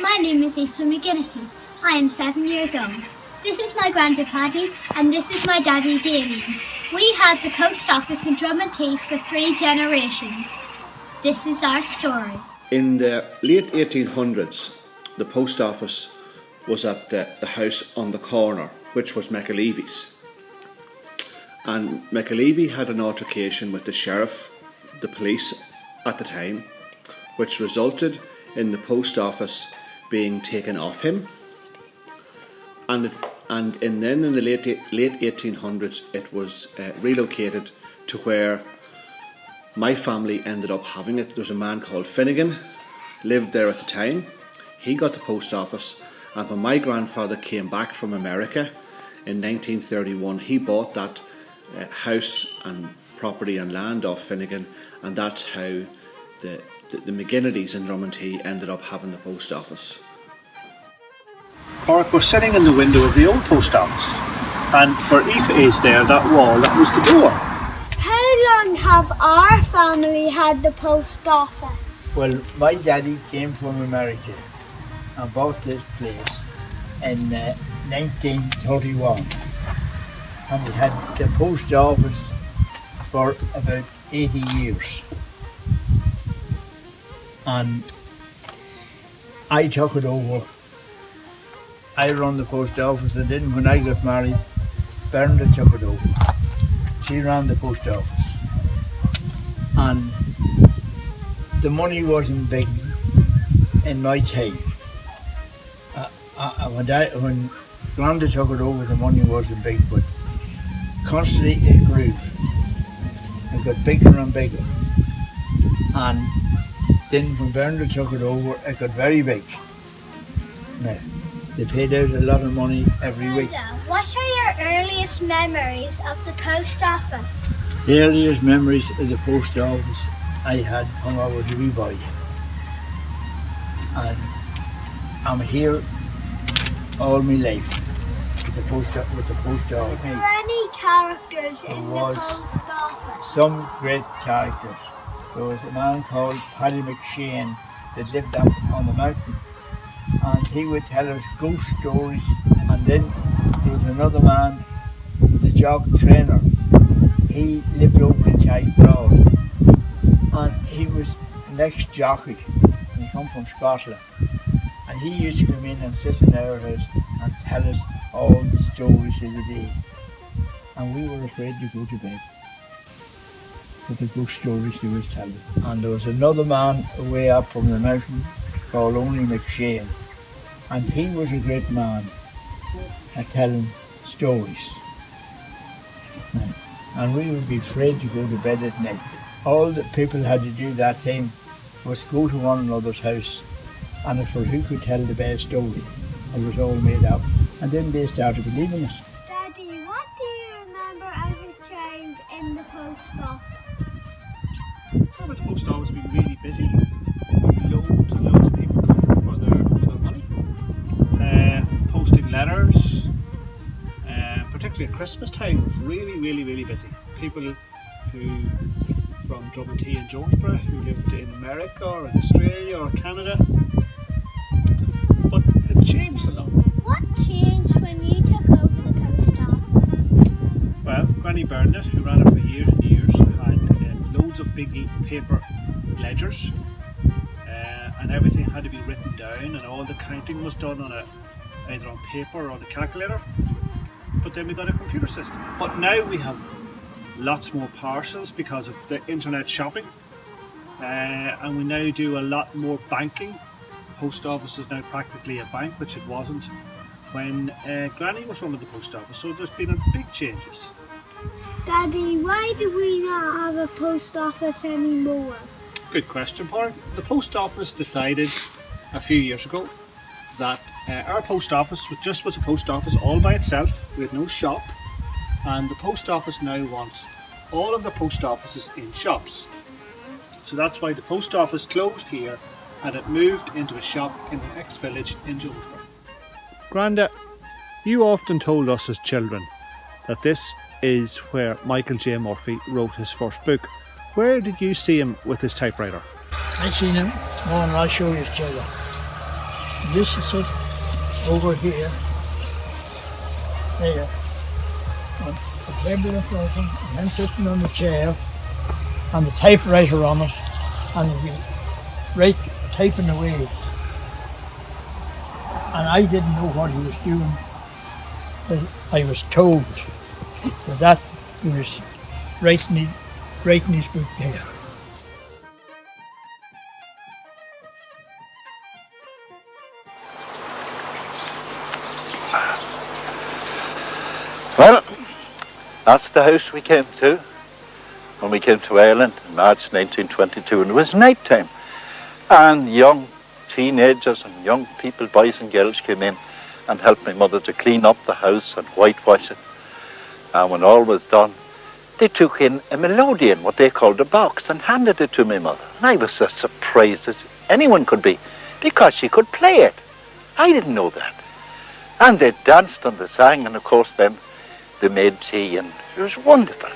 My name is Ethan McGinnity. I am 7 years old. This is my granda Paddy and this is my daddy Damien. We had the post office in Drummondtee for 3 generations. This is our story. In the late 1800s, the post office was at the house on the corner, which was McAlevy's. And McAlevy had an altercation with the sheriff, the police at the time, which resulted in the post office being taken off him. And then in the late 1800s, it was relocated to where my family ended up having it. There was a man called Finnegan, lived there at the time. He got the post office, and when my grandfather came back from America in 1931, he bought that house and property and land off Finnegan, and that's how the McGinnitys in Drummondtee ended up having the post office. Cork was sitting in the window of the old post office, and where Aoife is there, that wall, that was the door. How long have our family had the post office? Well, my daddy came from America and bought this place in 1931, and we had the post office for about 80 years. And I took it over. I run the post office, and then when I got married, Brenda took it over. She ran the post office. And the money wasn't big in my time. When Granda took it over, the money wasn't big, but constantly it grew. It got bigger and bigger. And then when Brenda took it over, it got very big. Now, they paid out a lot of money every week. What are your earliest memories of the post office? The earliest memories of the post office I had when I was a wee boy. And I'm here all my life with the post office. Are there any characters in the post office? Some great characters. There was a man called Paddy McShane that lived up on the mountain, and he would tell us ghost stories. And then there was another man, the jog trainer. He lived over in Broad, and he was an ex-jockey, and he come from Scotland. And he used to come in and sit in our house and tell us all the stories of the day. And we were afraid to go to bed with the ghost stories he was telling. And there was another man way up from the mountain called Only McShane, and he was a great man at telling stories. And we would be afraid to go to bed at night. All that people had to do that time was go to one another's house, and it was who could tell the best story. It was all made up, and then they started believing it. Daddy, what do you remember as a child in the post office? The post office being really busy. Loads and loads of people coming for their money. Posting letters. Particularly at Christmas time, it was really busy. People who from Drummondtee and Jonesborough who lived in America or in Australia or Canada. But it changed a lot. What changed when you took over the post office? Well, Granny Burnett, who ran it for years and years, had loads of big paper ledgers, and everything had to be written down, and all the counting was done on either on paper or on a calculator. But then we got a computer system. But now we have lots more parcels because of the internet shopping, and we now do a lot more banking. Post office is now practically a bank, which it wasn't when Granny was running the post office. So there's been big changes. Daddy, why do we not have a post office anymore? Good question, Paul. The post office decided a few years ago that our post office was a post office all by itself. We had no shop, and the post office now wants all of the post offices in shops. So that's why the post office closed here and it moved into a shop in the next village in Jonesborough. Granda, you often told us as children that this is where Michael J. Murphy wrote his first book. Where did you see him with his typewriter? I seen him. Oh, and I'll show you, children. This is it over here. There. And the table in front of him, and him sitting on the chair, and the typewriter on it, and he'd be typing away. And I didn't know what he was doing. But I was told that he was writing his book there. Well, that's the house we came to when we came to Ireland in March 1922, and it was night time. And young teenagers and young people, boys and girls, came in and helped my mother to clean up the house and whitewash it. And when all was done, they took in a melodeon, what they called a box, and handed it to my mother. And I was as surprised as anyone could be, because she could play it. I didn't know that. And they danced and they sang, and of course then they made tea, and it was wonderful.